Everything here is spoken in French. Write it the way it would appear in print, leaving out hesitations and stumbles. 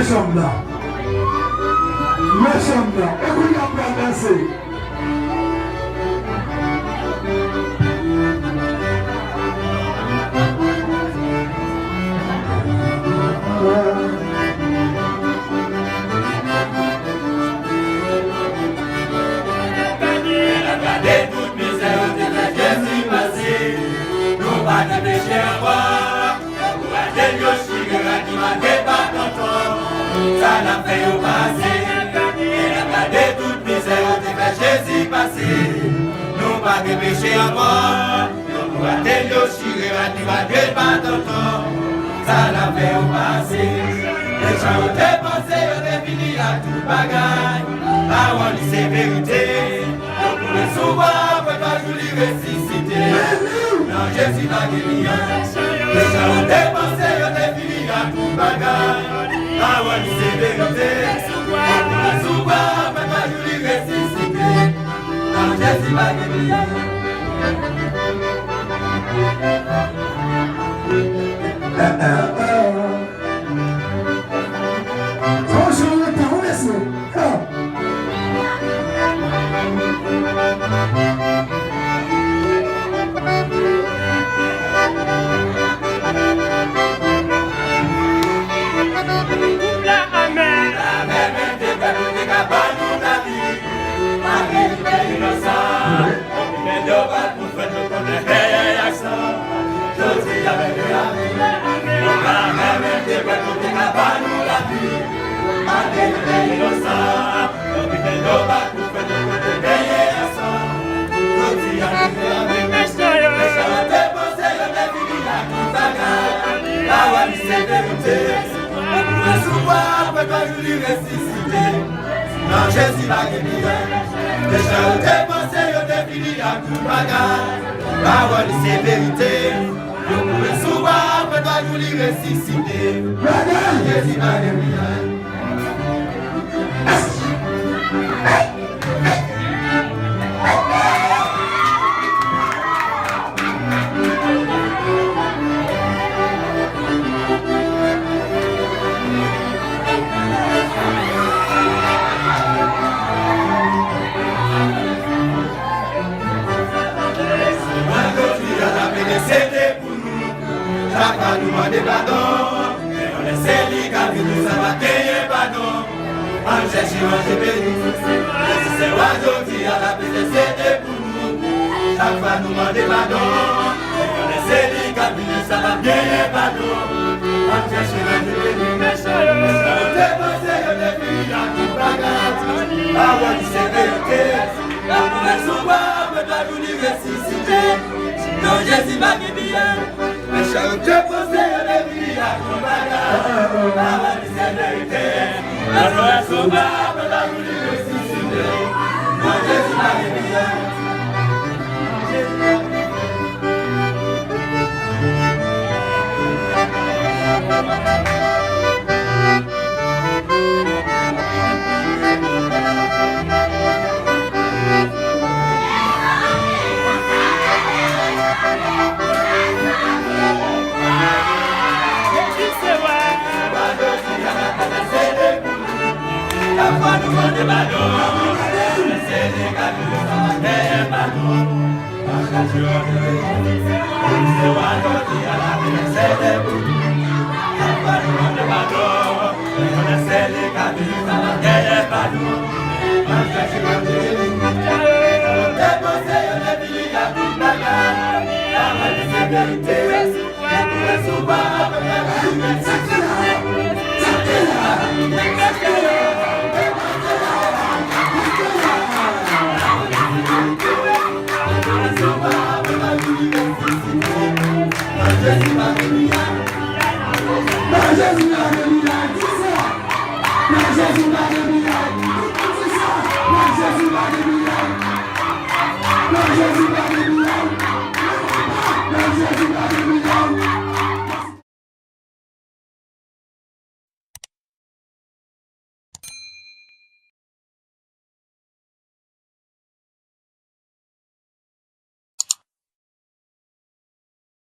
sommes là. Nous sommes là. Et vous n'avez pas dansé. Ça n'a fait au passé, et la gardé toute misère, on fait Jésus passer. Nous pas de péché encore, nous pouvons attendre aussi, et va dire pas tonton. Ça n'a fait au passé, les gens ont dépensé, on est fini à tout bagaille. Ah, on dit c'est vérité, on pourrait souvent, peut pas jouer ressusciter. Non, Jésus va guérir. Les gens ont dépensé, on est fini à tout bagaille. Ah ouais, c'est vérité. On souvent, papa, je lui ressuscité. Non, Jésus va guérir. Franchement, le temps, laisse-le. Non, Jésus va guérir. Les gens ont dépensé, ils ont fini à tout bagarre. Parole, c'est vérité. Nous pouvons souvent, peut-être nous les ressusciter. Jésus va guérir. Nous demander pardon, et on laisse les gars nous abattre pardon. On cherche à béni, c'est oiseau qui a la paix, c'est pour nous. Chaque fois nous demander pardon, et on laisse les gars nous abattre pardon. On cherche à béni, mais je dépense et je défie à tout bagarre. Ah ouais, c'est vérité, on pourrait souvent me donner une ressusciter. Non, Jésus va guérir. Mais je te pose la vie à ton bagage. La vie c'est vérité. La joie est sauvable, la vie est ressuscitée. Non, Jésus va guérir. Jésus